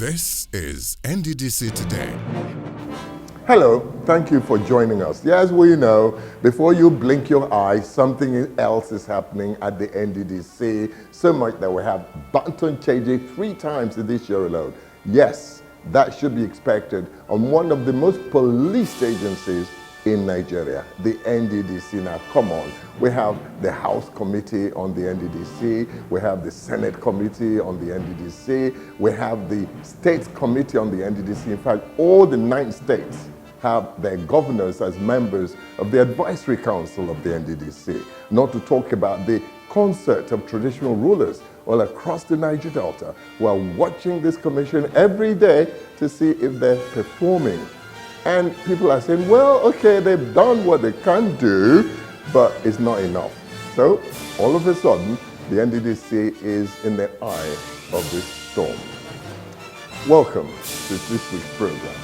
This is Nddc Today. Hello, thank you for joining us. Yes, we know, before you blink your eye, something else is happening at the Nddc, so much that we have Banton changing 3 times in this year alone. Yes, that should be expected on one of the most policed agencies in Nigeria, the Nddc. Now, come on. We have the House Committee on the Nddc. We have the Senate Committee on the Nddc. We have the State Committee on the Nddc. In fact, all the 9 states have their governors as members of the Advisory Council of the Nddc. Not to talk about the concert of traditional rulers all across the Niger Delta who are watching this commission every day to see if they're performing. And people are saying, well, okay, they've done what they can do, but it's not enough. So, all of a sudden, the Nddc is in the eye of this storm. Welcome to this week's program.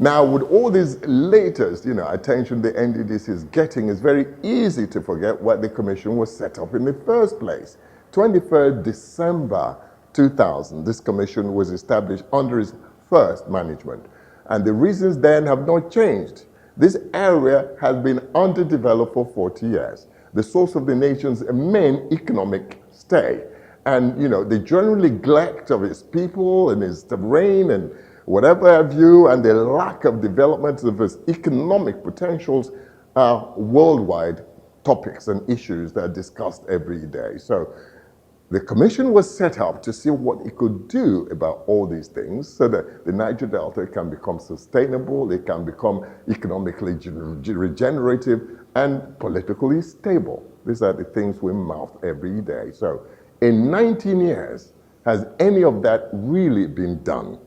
Now, with all this latest, attention the Nddc is getting, it's very easy to forget what the commission was set up in the first place. 23rd December 2000, this commission was established under its first management. And the reasons then have not changed. This area has been underdeveloped for 40 years, the source of the nation's main economic stay. And, the general neglect of its people and its terrain and whatever have you, and the lack of development of its economic potentials are worldwide topics and issues that are discussed every day. So the commission was set up to see what it could do about all these things so that the Niger Delta can become sustainable, it can become economically regenerative and politically stable. These are the things we mouth every day. So in 19 years, has any of that really been done?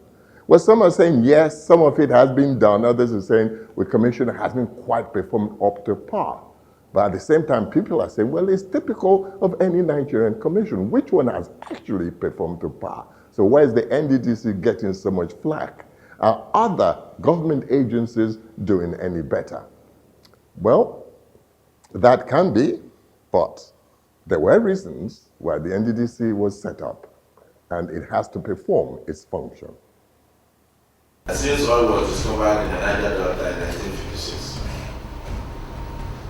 Well, some are saying yes, some of it has been done. Others are saying the commission hasn't quite performed up to par. But at the same time, people are saying, well, it's typical of any Nigerian commission. Which one has actually performed to par? So why is the Nddc getting so much flack? Are other government agencies doing any better? Well, that can be, but there were reasons why the Nddc was set up, and it has to perform its function. Since oil was discovered in the Niger Delta in 1956,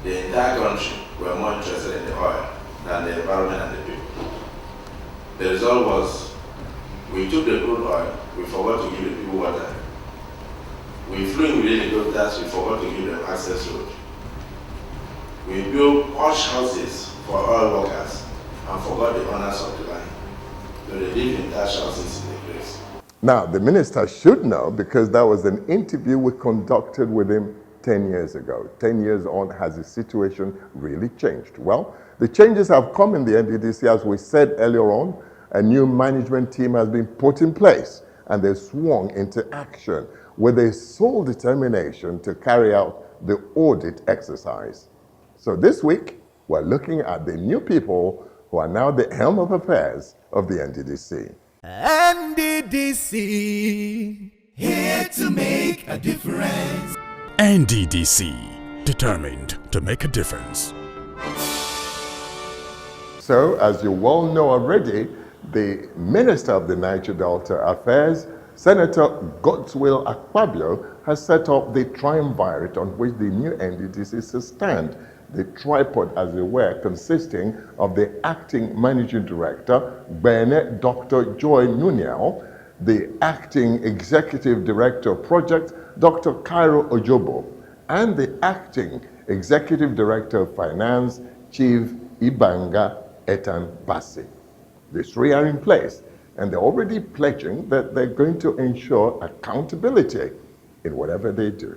the entire country were more interested in the oil than the environment and the people. The result was, we took the crude oil, we forgot to give the people water. We flew in within helicopters, we forgot to give them access road. We built posh houses for oil workers and forgot the owners of the land. So they live in thatch houses in the place. Now, the minister should know because that was an interview we conducted with him 10 years ago. 10 years on, has the situation really changed? Well, the changes have come in the Nddc, as we said earlier on. A new management team has been put in place and they swung into action with a sole determination to carry out the audit exercise. So this week, we're looking at the new people who are now the helm of affairs of the Nddc. Nddc, here to make a difference. Nddc, determined to make a difference. So, as you well know already, the Minister of the Niger Delta Affairs, Senator Godswill Akpabio, has set up the triumvirate on which the new Nddc is to stand. The tripod, as it were, consisting of the acting managing director, Bene Dr. Joy Nunial, the acting executive director of project, Dr. Cairo Ojobo, and the acting executive director of finance, Chief Ibanga Etan Bassi. The 3 are in place, and they're already pledging that they're going to ensure accountability in whatever they do.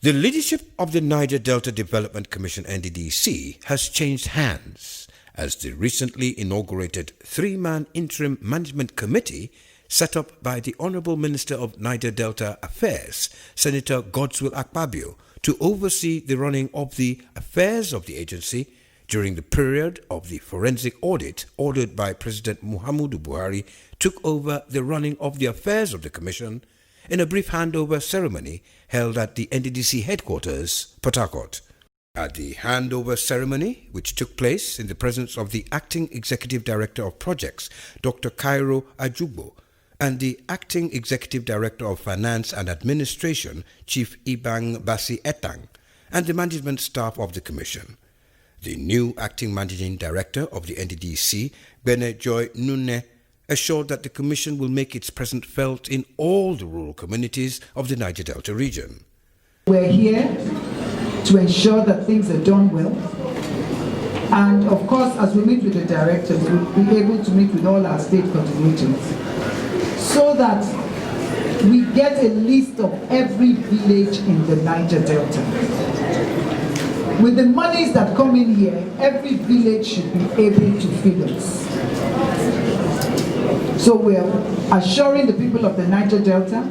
The leadership of the Niger Delta Development Commission (Nddc) has changed hands as the recently inaugurated 3-man interim management committee set up by the Honorable Minister of Niger Delta Affairs, Senator Godswill Akpabio, to oversee the running of the affairs of the agency during the period of the forensic audit ordered by President Muhammadu Buhari, took over the running of the affairs of the Commission in a brief handover ceremony held at the Nddc headquarters, Port Harcourt. At the handover ceremony, which took place in the presence of the Acting Executive Director of Projects, Dr. Cairo Ajugbo, and the Acting Executive Director of Finance and Administration, Chief Ibang Basi Etang, and the management staff of the Commission. The new Acting Managing Director of the Nddc, Bene Joy Nune, assured that the Commission will make its presence felt in all the rural communities of the Niger Delta region. We're here to ensure that things are done well. And of course, as we meet with the directors, we'll be able to meet with all our state coordinators so that we get a list of every village in the Niger Delta. With the monies that come in here, every village should be able to fill it. So we're assuring the people of the Niger Delta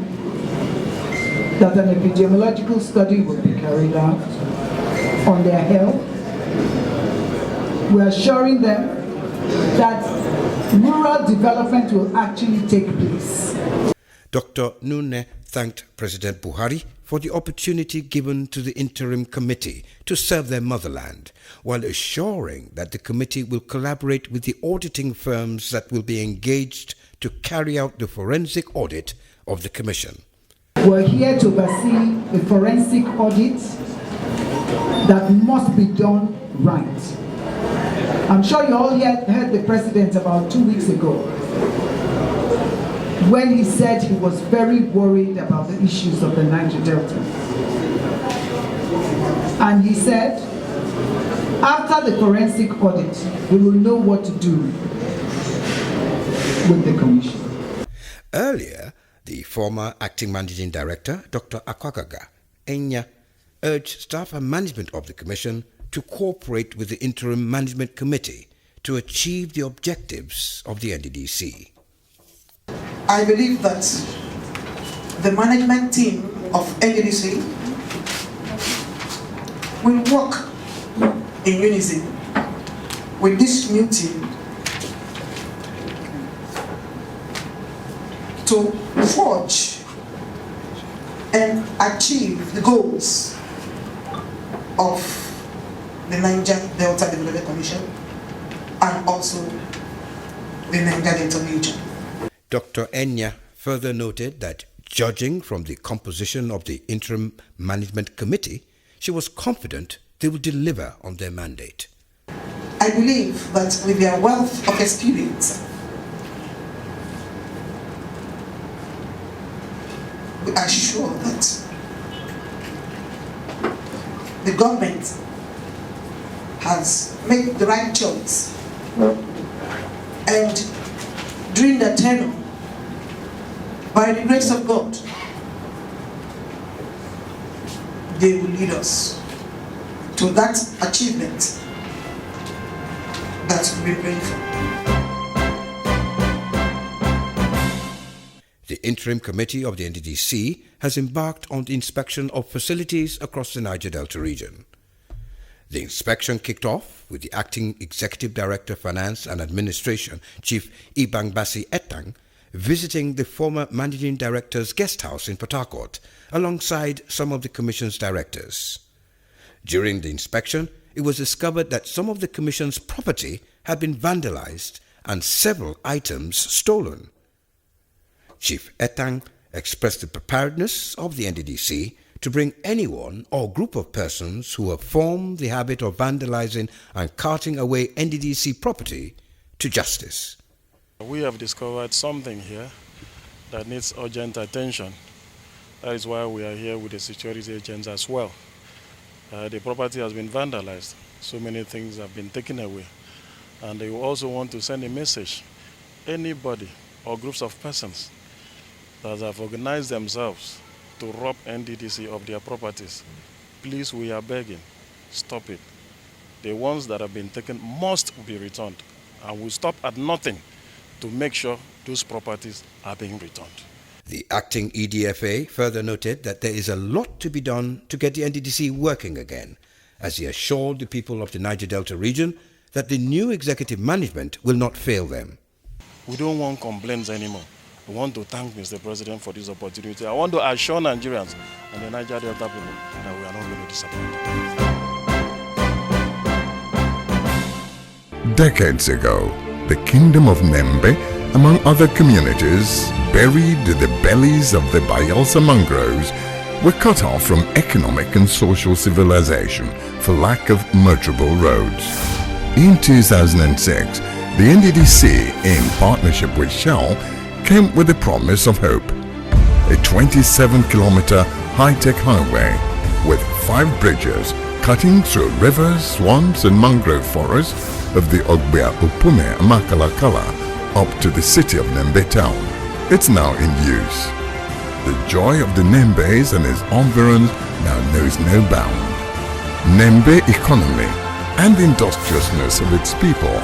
that an epidemiological study will be carried out on their health. We're assuring them that rural development will actually take place. Dr. Nune thanked President Buhari for the opportunity given to the interim committee to serve their motherland, while assuring that the committee will collaborate with the auditing firms that will be engaged to carry out the forensic audit of the Commission. We're here to oversee a forensic audit that must be done right. I'm sure you all heard the President about 2 weeks ago when he said he was very worried about the issues of the Niger Delta. And he said, after the forensic audit, we will know what to do with the Commission. Earlier, the former Acting Managing Director, Dr. Akwagaga Enya, urged staff and management of the Commission to cooperate with the Interim Management Committee to achieve the objectives of the Nddc. I believe that the management team of Nddc will work in unison with this new team to forge and achieve the goals of the Niger Delta Development Commission and also the Niger Delta region. Dr. Enya further noted that judging from the composition of the Interim Management Committee, she was confident they will deliver on their mandate. I believe that with their wealth of experience, we are sure that the government has made the right choice, and during the tenure, by the grace of God, they will lead us to that achievement that we pray for. The Interim Committee of the Nddc has embarked on the inspection of facilities across the Niger Delta region. The inspection kicked off with the Acting Executive Director Finance and Administration, Chief Ibang Basi Etang, visiting the former Managing Director's guest house in Port Harcourt alongside some of the Commission's directors. During the inspection, it was discovered that some of the Commission's property had been vandalized and several items stolen. Chief Etang expressed the preparedness of the Nddc to bring anyone or group of persons who have formed the habit of vandalizing and carting away Nddc property to justice. We have discovered something here that needs urgent attention. That is why we are here with the security agents as well. The property has been vandalized. So many things have been taken away. And they also want to send a message. Anybody or groups of persons that have organized themselves to rob Nddc of their properties, please, we are begging, stop it. The ones that have been taken must be returned, and we'll stop at nothing to make sure those properties are being returned. The acting EDFA further noted that there is a lot to be done to get the NDDC working again, as he assured the people of the Niger Delta region that the new executive management will not fail them. We don't want complaints anymore. We want to thank Mr. President for this opportunity. I want to assure Nigerians and the Niger Delta people that we are not going to disappoint. Decades ago, the kingdom of Nembe, among other communities, buried in the bellies of the Bayelsa mangroves, were cut off from economic and social civilization for lack of motorable roads. In 2006, the NDDC, in partnership with Shell, came with the promise of hope. A 27-kilometer high-tech highway with 5 bridges cutting through rivers, swamps and mangrove forests of the Ogbea Upume Makalakala up to the city of Nembe town. It's now in use. The joy of the Nembes and its environs now knows no bound. Nembe economy and the industriousness of its people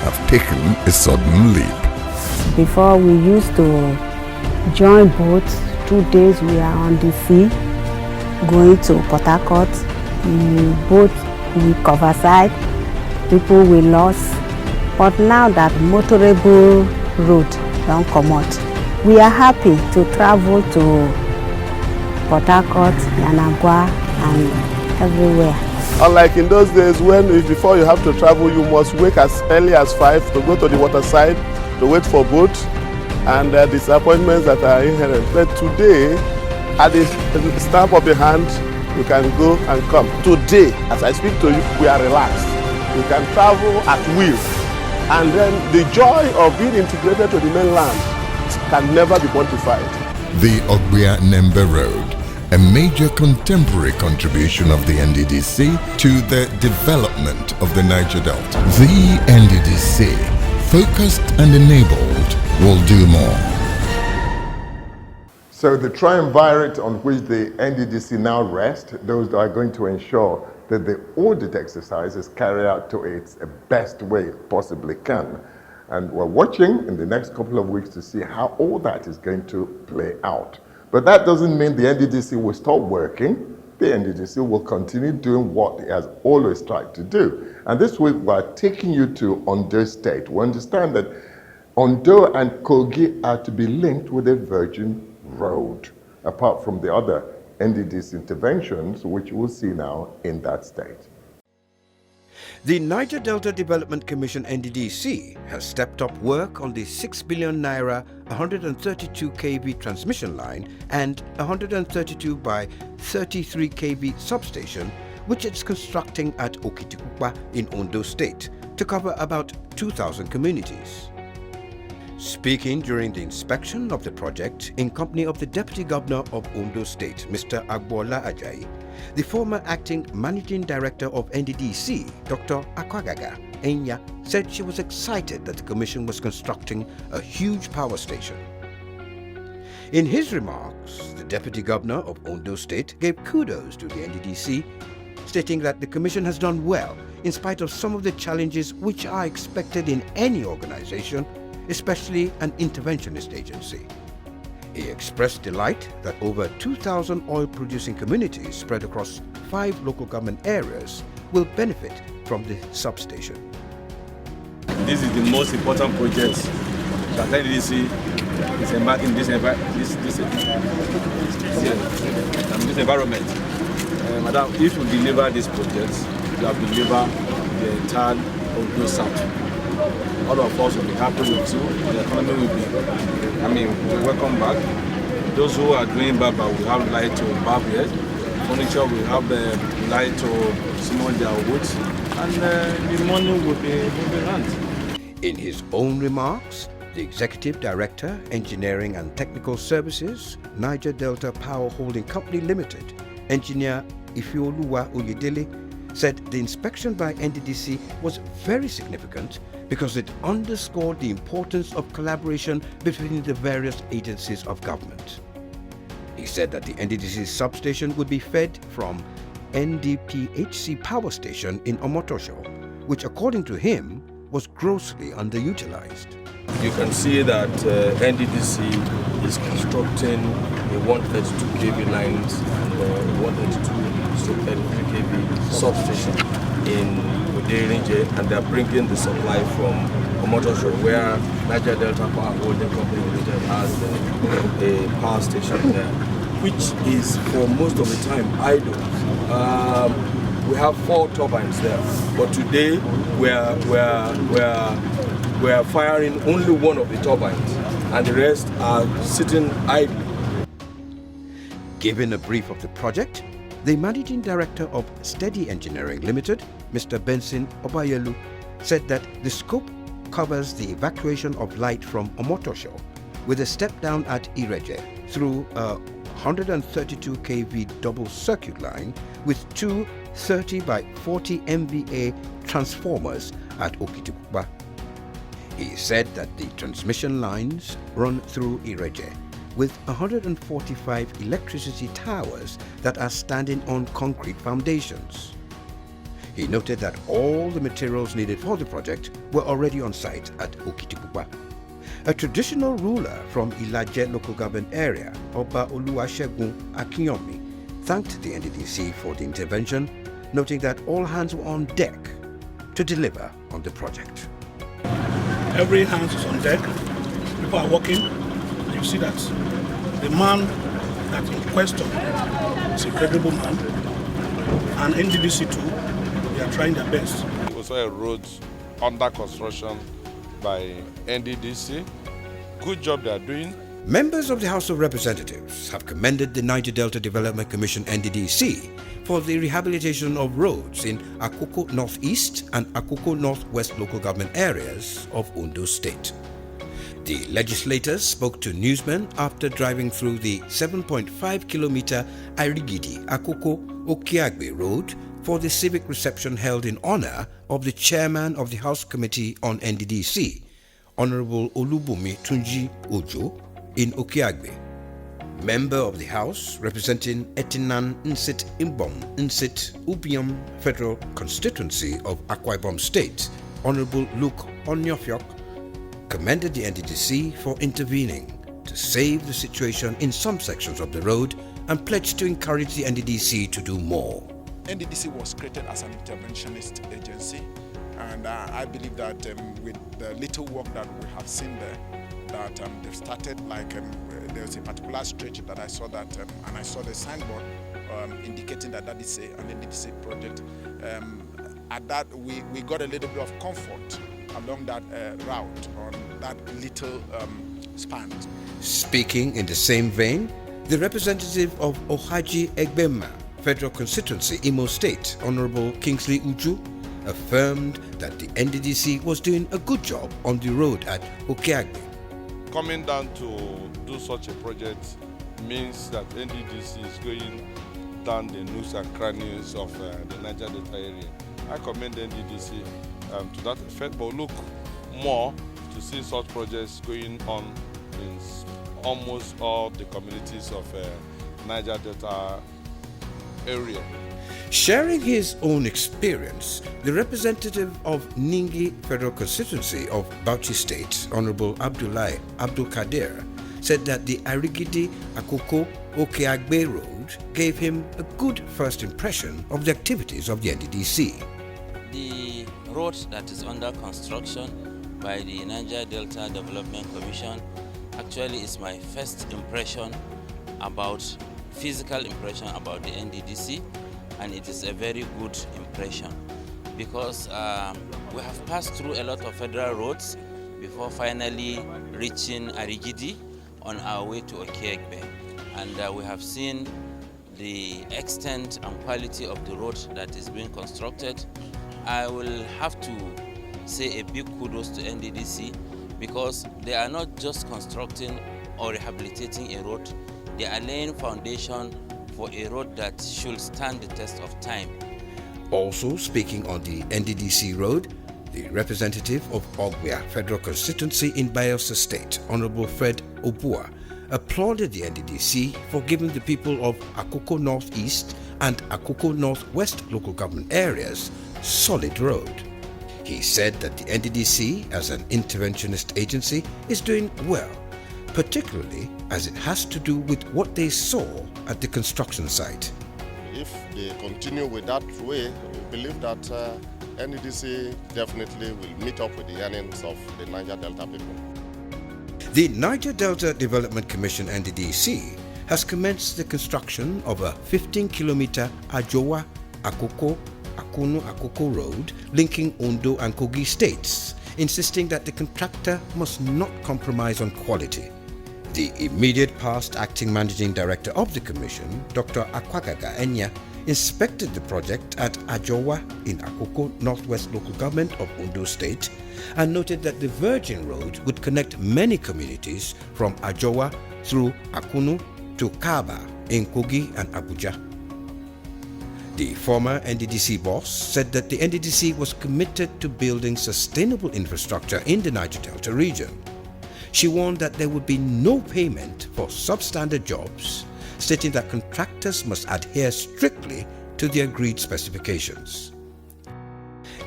have taken a sudden leap. Before we used to join boats, 2 days we are on the sea, going to Port Harcourt, boat we cover side, people we lost. But now that motorable road don't come out, we are happy to travel to Port Harcourt, Yanagwa and everywhere. Unlike in those days when before you have to travel, you must wake as early as 5 to go to the waterside to wait for boat, and disappointments that are inherent. But today, at the stamp of the hand, you can go and come. Today, as I speak to you, we are relaxed. We can travel at will. And then the joy of being integrated to the mainland can never be quantified. The Ogbea Nembe Road, a major contemporary contribution of the NDDC to the development of the Niger Delta. The NDDC, focused and enabled, will do more. So the triumvirate on which the NDDC now rests, those that are going to ensure that the audit exercise is carried out to its best way it possibly can. And we're watching in the next couple of weeks to see how all that is going to play out. But that doesn't mean the NDDC will stop working. The NDDC will continue doing what it has always tried to do. And this week we're taking you to Ondo State. We understand that Ondo and Kogi are to be linked with a virgin road, apart from the other NDDC interventions, which we'll see now in that state. The Niger Delta Development Commission NDDC has stepped up work on the 6 billion naira 132 kV transmission line and 132 by 33 kV substation, which it's constructing at Okitikupa in Ondo State to cover about 2,000 communities. Speaking during the inspection of the project in company of the Deputy Governor of Ondo State, Mr. Agbola Ajayi, the former acting managing director of NDDC, Dr. Akwagaga Enya, said she was excited that the commission was constructing a huge power station. In his remarks, the Deputy Governor of Ondo State gave kudos to the NDDC, stating that the commission has done well in spite of some of the challenges which are expected in any organization, especially an interventionist agency. He expressed delight that over 2,000 oil-producing communities spread across 5 local government areas will benefit from the substation. This is the most important project that NDDC is embarking this environment. Madam, if you deliver this project, you have delivered the entire Ondo South. All of us will be happy with you. The economy will be, we'll welcome back. Those who are doing barber will have light to barb here. Furniture will have light to small their woods. And the money will be moving around. In his own remarks, the Executive Director, Engineering and Technical Services, Niger Delta Power Holding Company Limited, Engineer Ifeoluwa Oyedele, said the inspection by NDDC was very significant because it underscored the importance of collaboration between the various agencies of government. He said that the NDDC substation would be fed from NDPHC power station in Omotosho, which according to him was grossly underutilized. You can see that NDDC is constructing a 132 kV lines and a 132/33 kV substation in Uderinje, and they are bringing the supply from Omotosho, where Niger Delta Power Holding Company Limited has a power station there, which is for most of the time idle. We have 4 turbines there, but today we are firing only one of the turbines, and the rest are sitting idle. Giving a brief of the project, the Managing Director of Steady Engineering Limited, Mr. Benson Obayelu, said that the scope covers the evacuation of light from Omotosho with a step down at Ireje through a 132 kV double circuit line with 2 30 by 40 MVA transformers at Okitipupa. He said that the transmission lines run through Ireje with 145 electricity towers that are standing on concrete foundations. He noted that all the materials needed for the project were already on site at Okitipupa. A traditional ruler from Ilaje local government area, Oba Oluwasegun Akinyomi, thanked the NDDC for the intervention, noting that all hands were on deck to deliver on the project. Every hand is on deck, people are working, and you see that the man that in question is a credible man, and NDDC too, they are trying their best. Also a road under construction by NDDC. Good job they are doing. Members of the House of Representatives have commended the Niger Delta Development Commission NDDC for the rehabilitation of roads in Akoko Northeast and Akoko Northwest local government areas of Ondo State. The legislators spoke to newsmen after driving through the 7.5-kilometer Irigidi Akoko Okeagbe Road for the civic reception held in honor of the chairman of the House Committee on NDDC, Honorable Olubumi Tunji Ojo, in Okeagbe. Member of the House representing Etinan Nsit Imbom Nsit Ubiam Federal Constituency of Akwa Ibom State, Honorable Luke Onyofiok, commended the NDDC for intervening to save the situation in some sections of the road and pledged to encourage the NDDC to do more. NDDC was created as an interventionist agency, and I believe that with the little work that we have seen there, that they've started, like there's a particular stretch that I saw that, and I saw the signboard indicating that that is an NDDC project. At that, we got a little bit of comfort along that route on that little span. Speaking in the same vein, the representative of Ohaji Egbema Federal Constituency, Imo State, Honorable Kingsley Uju, affirmed that the NDDC was doing a good job on the road at Okeagbe. Coming down to do such a project means that NDDC is going down the nooks and crannies of the Niger Delta area. I commend NDDC to that effect, but look more to see such projects going on in almost all the communities of Niger Delta area. Sharing his own experience, the representative of Ningi Federal Constituency of Bauchi State, Honorable Abdullahi Abdul Kadir, said that the Irigidi Akoko Okeagbe Road gave him a good first impression of the activities of the NDDC. The road that is under construction by the Niger Delta Development Commission actually is my first impression about, physical impression about the NDDC, and it is a very good impression because we have passed through a lot of federal roads before finally reaching Arigidi on our way to Okeagbe, and we have seen the extent and quality of the road that is being constructed. I will have to say a big kudos to NDDC because they are not just constructing or rehabilitating a road, they are laying foundation for a road that should stand the test of time. Also speaking on the NDDC road, the representative of Ogwea Federal Constituency in Bayelsa State, Honorable Fred Obua, applauded the NDDC for giving the people of Akoko Northeast and Akoko Northwest local government areas solid road. He said that the NDDC, as an interventionist agency, is doing well, particularly as it has to do with what they saw at the construction site. If they continue with that way, we believe that Nddc definitely will meet up with the yearnings of the Niger Delta people. The Niger Delta Development Commission, NDDC, has commenced the construction of a 15-kilometer Ajowa, Akoko, Akunu-Akoko road linking Ondo and Kogi states, insisting that the contractor must not compromise on quality. The immediate past acting managing director of the commission, Dr. Akwagaga Enya, inspected the project at Ajowa in Akoko Northwest Local Government of Ondo State and noted that the Virgin Road would connect many communities from Ajowa through Akunu to Kaba in Kogi and Abuja. The former NDDC boss said that the NDDC was committed to building sustainable infrastructure in the Niger Delta region. She warned that there would be no payment for substandard jobs, stating that contractors must adhere strictly to the agreed specifications.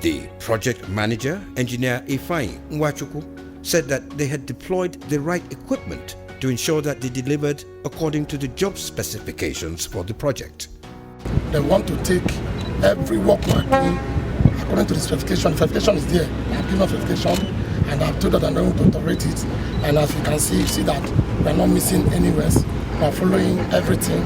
The project manager, engineer Ifeanyi Nwachukwu, said that they had deployed the right equipment to ensure that they delivered according to the job specifications for the project. They want to take every workman in according to the specification. The specification is there. I have given specification and I have told that I'm going to operate it. And as you can see, you see that we are not missing anywhere. We are following everything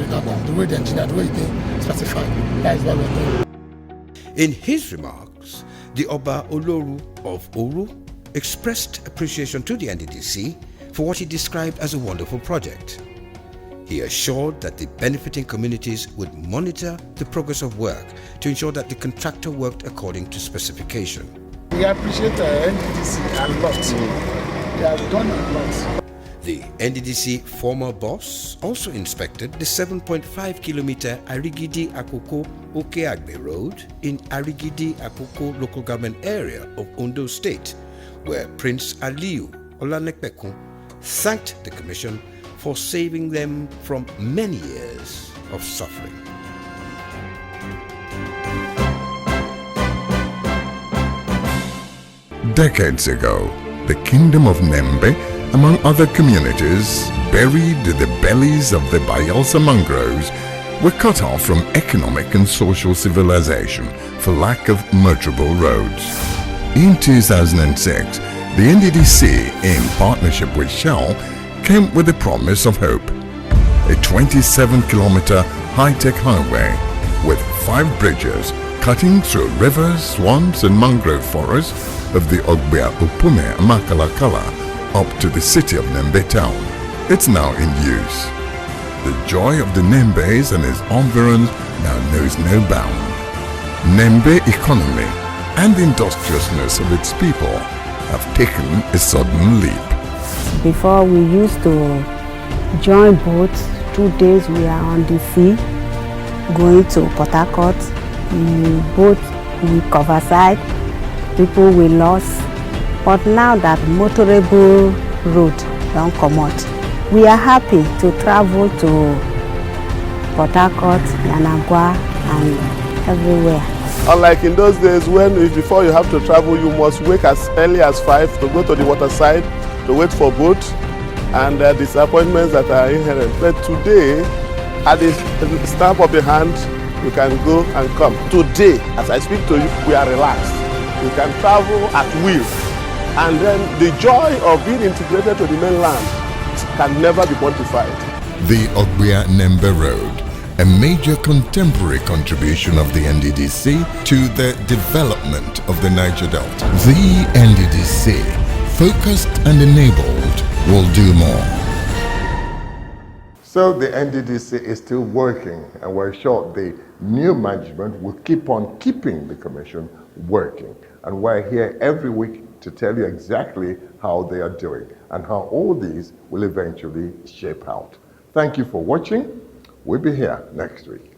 the way the engineer, the way they specified. That is what we are doing. In his remarks, the Oba Oloru of Oru expressed appreciation to the NDDC for what he described as a wonderful project. He assured that the benefiting communities would monitor the progress of work to ensure that the contractor worked according to specification. We appreciate NDDC a lot. They have done a lot. The NDDC former boss also inspected the 7.5-kilometer Arigidi-Akoko Okeagbe Road in Arigidi-Akoko local government area of Ondo State, where Prince Aliu Olanekpekun thanked the commission for saving them from many years of suffering. Decades ago, the kingdom of Nembe, among other communities, buried in the bellies of the Bayelsa mangroves, were cut off from economic and social civilization for lack of motorable roads. In 2006, the NDDC, in partnership with Shell, came with a promise of hope. A 27-kilometer high-tech highway with 5 bridges cutting through rivers, swamps and mangrove forests of the Ogbea Upume Makalakala up to the city of Nembe town. It's now in use. The joy of the Nembes and its environs now knows no bound. Nembe economy and the industriousness of its people have taken a sudden leap. Before we used to join boats, 2 days we are on the sea, going to Port Harcourt. Boat we cover side, people we lost. But now that motorable road don't come out, we are happy to travel to Port Harcourt, Yanagwa and everywhere. Unlike in those days when before you have to travel, you must wake as early as 5 to go to the waterside to wait for boat and disappointments that are inherent. But today, at the stamp of the hand, you can go and come. Today, as I speak to you, we are relaxed. You can travel at will. And then the joy of being integrated to the mainland can never be quantified. The Ogbea Nembe Road, a major contemporary contribution of the NDDC to the development of the Niger Delta. The NDDC, focused and enabled, will do more. So the NDDC is still working, and we're sure the new management will keep on keeping the commission working. And we're here every week to tell you exactly how they are doing and how all these will eventually shape out. Thank you for watching. We'll be here next week.